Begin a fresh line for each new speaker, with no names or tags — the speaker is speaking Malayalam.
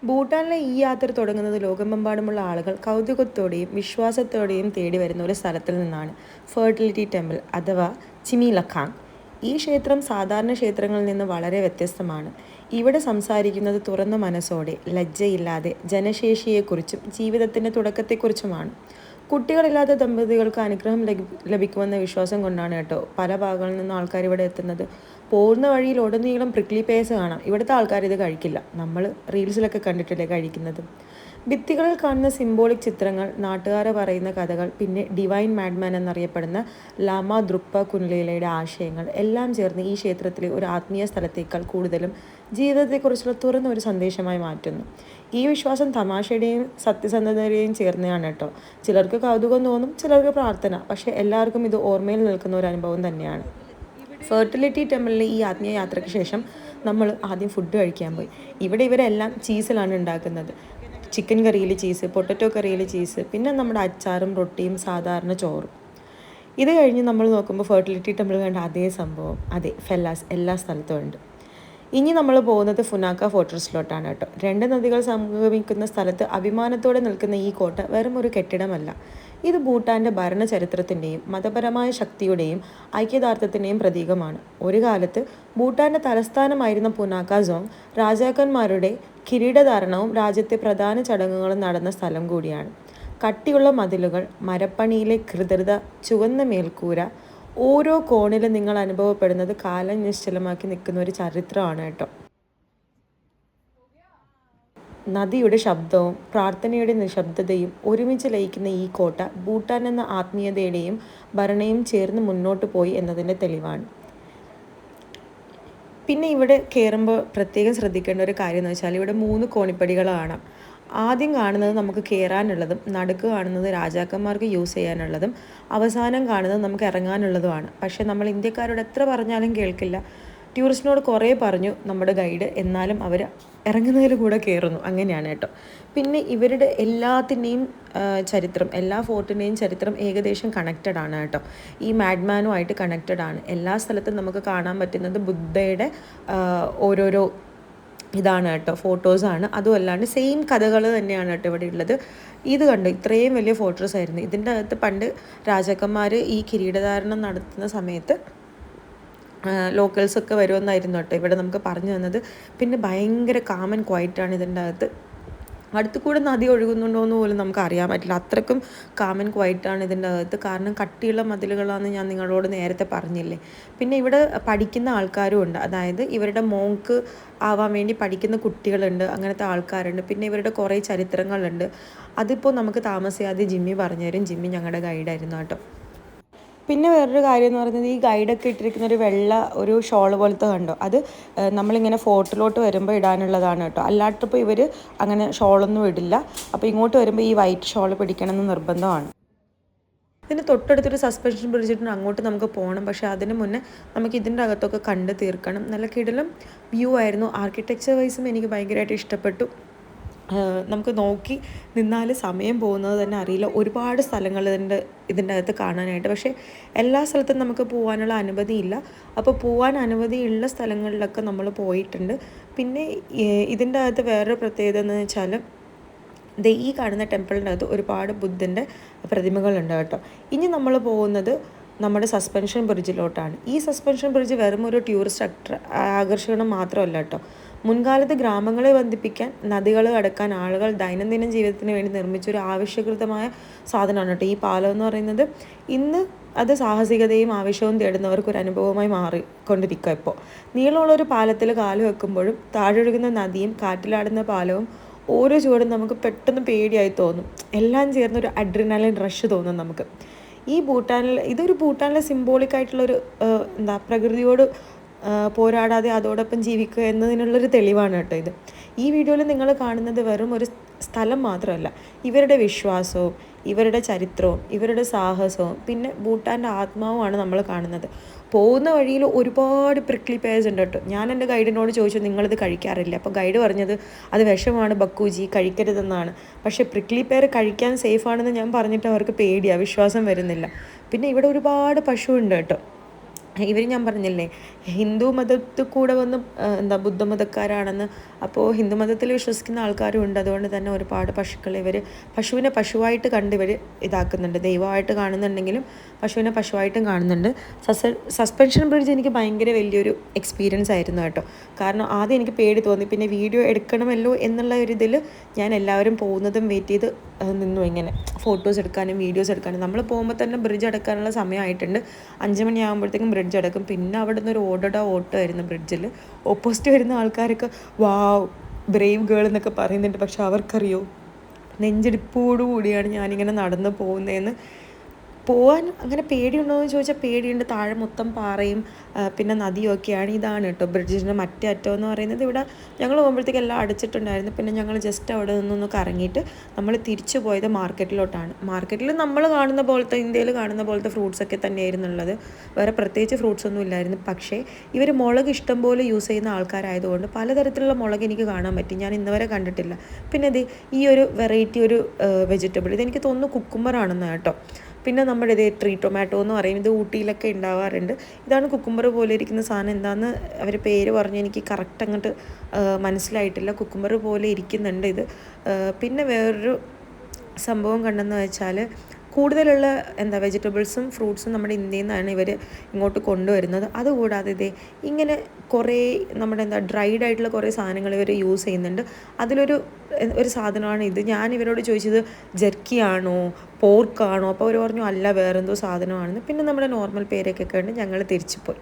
ഭൂട്ടാനിലെ ഈ യാത്ര തുടങ്ങുന്നത് ലോകമെമ്പാടുമുള്ള ആളുകൾ കൗതുകത്തോടെയും വിശ്വാസത്തോടെയും തേടി വരുന്ന ഒരു സ്ഥലത്തിൽ നിന്നാണ്. ഫെർട്ടിലിറ്റി ടെമ്പിൾ അഥവാ ചിമിലഖാങ്. ഈ ക്ഷേത്രം സാധാരണ ക്ഷേത്രങ്ങളിൽ നിന്ന് വളരെ വ്യത്യസ്തമാണ്. ഇവിടെ സംസാരിക്കുന്നത് തുറന്ന മനസ്സോടെ, ലജ്ജയില്ലാതെ ജനശേഷിയെക്കുറിച്ചും ജീവിതത്തിൻ്റെ തുടക്കത്തെക്കുറിച്ചുമാണ്. കുട്ടികളില്ലാത്ത ദമ്പതികൾക്ക് അനുഗ്രഹം ലഭിക്കുമെന്ന വിശ്വാസം കൊണ്ടാണ് കേട്ടോ പല ഭാഗങ്ങളിൽ നിന്നും ആൾക്കാർ ഇവിടെ എത്തുന്നത്. പോകുന്ന വഴിയിൽ ഉടനീളം പ്രിക്ലി പേസ് കാണാം. ഇവിടുത്തെ ആൾക്കാർ ഇത് കഴിക്കില്ല. നമ്മൾ റീൽസിലൊക്കെ കണ്ടിട്ടില്ലേ കഴിക്കുന്നത്. ഭിത്തികളിൽ കാണുന്ന സിംബോളിക് ചിത്രങ്ങൾ, നാട്ടുകാരെ പറയുന്ന കഥകൾ, പിന്നെ ഡിവൈൻ മാഡ്മാൻ എന്നറിയപ്പെടുന്ന ലാമ ദ്രുക്പ കുൻലീലയുടെ ആശയങ്ങൾ എല്ലാം ചേർന്ന് ഈ ക്ഷേത്രത്തിലെ ഒരു ആത്മീയ സ്ഥലത്തേക്കാൾ കൂടുതലും ജീവിതത്തെക്കുറിച്ചുള്ള തുറന്ന ഒരു സന്ദേശമായി മാറ്റുന്നു. ഈ വിശ്വാസം തമാശയുടെയും സത്യസന്ധതയുടെയും ചേർന്നതാണ് കേട്ടോ. ചിലർക്ക് കൗതുകം തോന്നും, ചിലർക്ക് പ്രാർത്ഥന. പക്ഷേ എല്ലാവർക്കും ഇത് ഓർമ്മയിൽ നിൽക്കുന്ന ഒരു അനുഭവം തന്നെയാണ്. ഫെർട്ടിലിറ്റി ടെമ്പിളിലെ ഈ ആത്മീയ യാത്രയ്ക്ക് ശേഷം നമ്മൾ ആദ്യം ഫുഡ് കഴിക്കാൻ പോയി. ഇവിടെ ഇവരെല്ലാം ചീസിലാണ് ഉണ്ടാക്കുന്നത്. ചിക്കൻ കറിയിൽ ചീസ്, പൊട്ടറ്റോ കറിയിൽ ചീസ്, പിന്നെ നമ്മുടെ അച്ചാറും റൊട്ടിയും സാധാരണ ചോറും. ഇത് കഴിഞ്ഞ് നമ്മൾ നോക്കുമ്പോൾ ഫെർട്ടിലിറ്റി ടെമ്പിൾ കണ്ട അതേ സംഭവം, അതെ ഫെല്ലാസ് എല്ലാ സ്ഥലത്തും ഉണ്ട്. ഇനി നമ്മൾ പോകുന്നത് ഫുനാക്ക ഫോർട്രസിലോട്ടാണ് കേട്ടോ. രണ്ട് നദികൾ സംഗമിക്കുന്ന സ്ഥലത്ത് അഭിമാനത്തോടെ നിൽക്കുന്ന ഈ കോട്ട വെറും ഒരു കെട്ടിടമല്ല. ഇത് ഭൂട്ടാൻ്റെ ഭരണചരിത്രത്തിൻ്റെയും മതപരമായ ശക്തിയുടെയും ഐക്യദാർഢ്യത്തിൻ്റെയും പ്രതീകമാണ്. ഒരു കാലത്ത് ഭൂട്ടാൻ്റെ തലസ്ഥാനമായിരുന്ന പുനാക്ക സോങ് രാജാക്കന്മാരുടെ കിരീടധാരണവും രാജ്യത്തെ പ്രധാന ചടങ്ങുകളും നടന്ന സ്ഥലം കൂടിയാണ്. കട്ടിയുള്ള മതിലുകൾ, മരപ്പണിയിലെ കൃതൃത, ചുവന്ന മേൽക്കൂര, ഓരോ കോണിലും നിങ്ങൾ അനുഭവപ്പെടുന്നത് കാലം നിശ്ചലമാക്കി നിൽക്കുന്ന ഒരു ചരിത്രമാണ് കേട്ടോ. നദിയുടെ ശബ്ദവും പ്രാർത്ഥനയുടെ നിശബ്ദതയും ഒരുമിച്ച് ലയിക്കുന്ന ഈ കോട്ട ഭൂട്ടാൻ എന്ന ആത്മീയതയുടെയും ഭരണയും ചേർന്ന് മുന്നോട്ട് പോയി എന്നതിൻ്റെ തെളിവാണ്. പിന്നെ ഇവിടെ കയറുമ്പോൾ പ്രത്യേകം ശ്രദ്ധിക്കേണ്ട ഒരു കാര്യം എന്ന് വെച്ചാൽ ഇവിടെ 3 കോണിപ്പടികൾ കാണാം. ആദ്യം കാണുന്നത് നമുക്ക് കയറാനുള്ളതും, നടുക്ക് കാണുന്നത് രാജാക്കന്മാർക്ക് യൂസ് ചെയ്യാനുള്ളതും, അവസാനം കാണുന്നത് നമുക്ക് ഇറങ്ങാനുള്ളതുമാണ്. പക്ഷേ നമ്മൾ ഇന്ത്യക്കാരോട് എത്ര പറഞ്ഞാലും കേൾക്കില്ല. ടൂറിസ്റ്റിനോട് കുറേ പറഞ്ഞു നമ്മുടെ ഗൈഡ്, എന്നാലും അവർ ഇറങ്ങുന്നതിൽ കൂടെ കയറുന്നു. അങ്ങനെയാണ് കേട്ടോ. പിന്നെ ഇവരുടെ എല്ലാത്തിൻ്റെയും ചരിത്രം, എല്ലാ ഫോർട്ടിൻ്റെയും ചരിത്രം ഏകദേശം കണക്റ്റഡ് ആണ് കേട്ടോ. ഈ മാഡ്മാനുമായിട്ട് കണക്റ്റഡ് ആണ്. എല്ലാ സ്ഥലത്തും നമുക്ക് കാണാൻ പറ്റുന്നത് ബുദ്ധയുടെ ഓരോരോ ഇതാണ് കേട്ടോ, ഫോട്ടോസാണ്. അതുമല്ലാണ്ട് സെയിം കഥകൾ തന്നെയാണ് കേട്ടോ ഇവിടെ ഉള്ളത്. ഇത് കണ്ടോ, ഇത്രയും വലിയ ഫോട്ടോസ് ആയിരുന്നു. ഇതിൻ്റെ അകത്ത് പണ്ട് രാജാക്കന്മാർ ഈ കിരീടധാരണം നടത്തുന്ന സമയത്ത് ലോക്കൽസൊക്കെ വരുമെന്നായിരുന്നു കേട്ടോ ഇവിടെ നമുക്ക് പറഞ്ഞു തന്നത്. പിന്നെ ഭയങ്കര കാമൻ ക്വയറ്റാണ് ഇതിൻ്റെ അകത്ത്. അടുത്തു കൂടെ നദി ഒഴുകുന്നുണ്ടോ എന്ന് പോലും നമുക്ക് അറിയാൻ പറ്റില്ല. അത്രക്കും കാമൻ ക്വയറ്റാണ് ഇതിൻ്റെ അകത്ത്. കാരണം കട്ടിയുള്ള മതിലുകളാണെന്ന് ഞാൻ നിങ്ങളോട് നേരത്തെ പറഞ്ഞില്ലേ. പിന്നെ ഇവിടെ പഠിക്കുന്ന ആൾക്കാരും ഉണ്ട്. അതായത് ഇവരുടെ മോങ്ക് ആവാൻ വേണ്ടി പഠിക്കുന്ന കുട്ടികളുണ്ട്, അങ്ങനത്തെ ആൾക്കാരുണ്ട്. പിന്നെ ഇവരുടെ കുറേ ചരിത്രങ്ങളുണ്ട്. അതിപ്പോൾ നമുക്ക് താമസിയാതെ ജിമ്മി പറഞ്ഞു തരും. ജിമ്മി ഞങ്ങളുടെ ഗൈഡായിരുന്നു കേട്ടോ. പിന്നെ വേറൊരു കാര്യം എന്ന് പറയുന്നത്, ഈ ഗൈഡൊക്കെ ഇട്ടിരിക്കുന്ന ഒരു വെള്ള ഒരു ഷോള് പോലത്തെ കണ്ടോ, അത് നമ്മളിങ്ങനെ ഫോർട്ടിലോട്ട് വരുമ്പോൾ ഇടാനുള്ളതാണ് കേട്ടോ. അല്ലാട്ടിപ്പോൾ ഇവർ അങ്ങനെ ഷോളൊന്നും ഇടില്ല. അപ്പോൾ ഇങ്ങോട്ട് വരുമ്പോൾ ഈ വൈറ്റ് ഷോള് പിടിക്കണമെന്ന് നിർബന്ധമാണ്. ഇതിന് തൊട്ടടുത്തൊരു സസ്പെൻഷൻ ബ്രിഡ്ജിട്ട് അങ്ങോട്ട് നമുക്ക് പോകണം. പക്ഷേ അതിന് മുന്നേ നമുക്ക് ഇതിൻ്റെ അകത്തൊക്കെ കണ്ട് തീർക്കണം. നല്ല കിടിലം വ്യൂ ആയിരുന്നു. ആർക്കിടെക്ചർ വൈസും എനിക്ക് ഭയങ്കരമായിട്ട് ഇഷ്ടപ്പെട്ടു. നമുക്ക് നോക്കി നിന്നാൽ സമയം പോകുന്നത് തന്നെ അറിയില്ല. ഒരുപാട് സ്ഥലങ്ങൾ ഇതിൻ്റെ അകത്ത് കാണാനായിട്ട്. പക്ഷേ എല്ലാ സ്ഥലത്തും നമുക്ക് പോകാനുള്ള അനുമതിയില്ല. അപ്പോൾ പോകാൻ അനുമതിയുള്ള സ്ഥലങ്ങളിലൊക്കെ നമ്മൾ പോയിട്ടുണ്ട്. പിന്നെ ഇതിൻ്റെ അകത്ത് വേറൊരു പ്രത്യേകത എന്ന് വെച്ചാൽ ഈ കാണുന്ന ടെമ്പിളിൻ്റെ അകത്ത് ഒരുപാട് ബുദ്ധൻ്റെ പ്രതിമകളുണ്ട് കേട്ടോ. ഇനി നമ്മൾ പോകുന്നത് നമ്മുടെ സസ്പെൻഷൻ ബ്രിഡ്ജിലോട്ടാണ്. ഈ സസ്പെൻഷൻ ബ്രിഡ്ജ് വെറും ഒരു ടൂറിസ്റ്റ് ആകർഷണം മാത്രമല്ല കേട്ടോ. മുൻകാലത്ത് ഗ്രാമങ്ങളെ ബന്ധിപ്പിക്കാൻ, നദികൾ കടക്കാൻ ആളുകൾ ദൈനംദിന ജീവിതത്തിന് വേണ്ടി നിർമ്മിച്ചൊരു ആവശ്യകൃതമായ സാധനമാണ് കേട്ടോ ഈ പാലം എന്ന് പറയുന്നത്. ഇന്ന് അത് സാഹസികതയും ആവശ്യവും തേടുന്നവർക്ക് ഒരു അനുഭവമായി മാറിക്കൊണ്ടിരിക്കുക. ഇപ്പോൾ നീളമുള്ളൊരു പാലത്തിൽ കാല് വെക്കുമ്പോഴും താഴൊഴുകുന്ന നദിയും കാറ്റിലാടുന്ന പാലവും ഓരോ ചുവടും നമുക്ക് പെട്ടെന്ന് പേടിയായി തോന്നും. എല്ലാം ചേർന്നൊരു അഡ്രിനാലിൻ റഷ് തോന്നും നമുക്ക്. ഇതൊരു ഭൂട്ടാനിലെ സിംബോളിക് ആയിട്ടുള്ളൊരു പ്രകൃതിയോട് പോരാടാതെ അതോടൊപ്പം ജീവിക്കുക എന്നതിനുള്ളൊരു തെളിവാണ് കേട്ടോ ഇത്. ഈ വീഡിയോയിൽ നിങ്ങൾ കാണുന്നത് വെറും ഒരു സ്ഥലം മാത്രമല്ല, ഇവരുടെ വിശ്വാസവും ഇവരുടെ ചരിത്രവും ഇവരുടെ സാഹസവും പിന്നെ ഭൂട്ടാൻ്റെ ആത്മാവുമാണ് നമ്മൾ കാണുന്നത്. പോകുന്ന വഴിയിൽ ഒരുപാട് പ്രിക്ലി പേഴ്സ് ഉണ്ട് കേട്ടോ. ഞാൻ എൻ്റെ ഗൈഡിനോട് ചോദിച്ചു, നിങ്ങളിത് കഴിക്കാറില്ല? അപ്പോൾ ഗൈഡ് പറഞ്ഞത് അത് വിഷമാണ് ബക്കൂജി, കഴിക്കരുതെന്നാണ്. പക്ഷേ പ്രിക്ലി പേർ കഴിക്കാൻ സേഫാണെന്ന് ഞാൻ പറഞ്ഞിട്ട് അവർക്ക് പേടിയാണ്, വിശ്വാസം വരുന്നില്ല. പിന്നെ ഇവിടെ ഒരുപാട് പശു ഉണ്ട് കേട്ടോ. ഇവർ ഞാൻ പറഞ്ഞില്ലേ ഹിന്ദു മതത്തിൽ കൂടെ വന്ന് എന്താ ബുദ്ധമതക്കാരാണെന്ന്. അപ്പോൾ ഹിന്ദു മതത്തിൽ വിശ്വസിക്കുന്ന ആൾക്കാരും ഉണ്ട്. അതുകൊണ്ട് തന്നെ ഒരുപാട് പശുക്കളെ ഇവർ പശുവിനെ പശുവായിട്ട് കണ്ട് ഇവർ ഇതാക്കുന്നുണ്ട്. ദൈവമായിട്ട് കാണുന്നുണ്ടെങ്കിലും പശുവിനെ പശുവായിട്ടും കാണുന്നുണ്ട്. സസ്പെൻഷൻ ബ്രിഡ്ജ് എനിക്ക് ഭയങ്കര വലിയൊരു എക്സ്പീരിയൻസ് ആയിരുന്നു കേട്ടോ. കാരണം ആദ്യം എനിക്ക് പേടി തോന്നി, പിന്നെ വീഡിയോ എടുക്കണമല്ലോ എന്നുള്ള ഒരു ഇതിൽ ഞാൻ എല്ലാവരും പോകുന്നതും വെയിറ്റ് ചെയ്ത് നിന്നു. ഇങ്ങനെ ഫോട്ടോസ് എടുക്കാനും വീഡിയോസ് എടുക്കാനും. നമ്മൾ പോകുമ്പോൾ തന്നെ ബ്രിഡ്ജ് അടക്കാനുള്ള സമയമായിട്ടുണ്ട്. 5 മണിയാകുമ്പോഴത്തേക്കും ബ്രിഡ്ജ് അടക്കും. പിന്നെ അവിടെ നിന്ന് ഒരു ഓട്ടമായിരുന്നു ബ്രിഡ്ജിൽ. ഓപ്പോസിറ്റ് വരുന്ന ആൾക്കാരൊക്കെ വാവ് ബ്രേവ് ഗേൾ എന്നൊക്കെ പറയുന്നുണ്ട്. പക്ഷെ അവർക്കറിയോ നെഞ്ചിടിപ്പോടുകൂടിയാണ് ഞാനിങ്ങനെ നടന്നു പോകുന്നതെന്ന്. പോകാൻ അങ്ങനെ പേടിയുണ്ടോ എന്ന് ചോദിച്ചാൽ പേടിയുണ്ട്. താഴെ മൊത്തം പാറയും പിന്നെ നദിയൊക്കെയാണ്. ഇതാണ് കേട്ടോ ബ്രിഡ്ജിൻ്റെ മറ്റേ അറ്റം എന്ന് പറയുന്നത്. ഇവിടെ ഞങ്ങൾ പോകുമ്പോഴത്തേക്ക് എല്ലാം അടച്ചിട്ടുണ്ടായിരുന്നു. പിന്നെ ഞങ്ങൾ ജസ്റ്റ് അവിടെ നിന്നൊന്ന് കറങ്ങിയിട്ട് നമ്മൾ തിരിച്ചു പോയത് മാർക്കറ്റിലോട്ടാണ്. മാർക്കറ്റിൽ നമ്മൾ കാണുന്ന പോലത്തെ ഇന്ത്യയിൽ കാണുന്ന പോലത്തെ ഫ്രൂട്ട്സൊക്കെ തന്നെയായിരുന്നു ഉള്ളത്. വേറെ പ്രത്യേകിച്ച് ഫ്രൂട്ട്സ് ഒന്നും ഇല്ലായിരുന്നു. പക്ഷേ ഇവർ മുളക് ഇഷ്ടം പോലെ യൂസ് ചെയ്യുന്ന ആൾക്കാരായതുകൊണ്ട് പലതരത്തിലുള്ള മുളക് എനിക്ക് കാണാൻ പറ്റി. ഞാൻ ഇന്ന് വരെ കണ്ടിട്ടില്ല. പിന്നെ ഇത് ഈ ഒരു വെറൈറ്റി ഒരു വെജിറ്റബിൾ, ഇതെനിക്ക് തോന്നുന്നു കുക്കുംബറാണെന്ന് കേട്ടോ. പിന്നെ നമ്മുടെ ട്രീ ടൊമാറ്റോ എന്ന് പറയും. ഇത് ഊട്ടിയിലൊക്കെ ഉണ്ടാവാറുണ്ട്. ഇതാണ് കുക്കുംബർ പോലെ ഇരിക്കുന്ന സാധനം. എന്താണെന്ന് അവർ പേര് പറഞ്ഞ് എനിക്ക് കറക്റ്റ് അങ്ങോട്ട് മനസ്സിലായിട്ടില്ല. കുക്കുംബർ പോലെ ഇരിക്കുന്നുണ്ട് ഇത്. പിന്നെ വേറൊരു സംഭവം കണ്ടെന്ന് വെച്ചാൽ കൂടുതലുള്ള വെജിറ്റബിൾസും ഫ്രൂട്ട്സും നമ്മുടെ ഇന്ത്യയിൽ നിന്നാണ് ഇവർ ഇങ്ങോട്ട് കൊണ്ടുവരുന്നത്. അതുകൂടാതെ ഇങ്ങനെ കുറേ നമ്മുടെ ഡ്രൈഡ് ആയിട്ടുള്ള കുറേ സാധനങ്ങൾ ഇവർ യൂസ് ചെയ്യുന്നുണ്ട്. അതിലൊരു സാധനമാണ് ഇത്. ഞാൻ ഇവരോട് ചോദിച്ചത് ജെർക്കിയാണോ പോർക്കാണോ? അപ്പോൾ അവർ പറഞ്ഞു അല്ല വേറെന്തോ സാധനമാണെന്ന്. പിന്നെ നമ്മുടെ നോർമൽ പേരൊക്കെ കണ്ട് ഞങ്ങൾ തിരിച്ചു പോയി.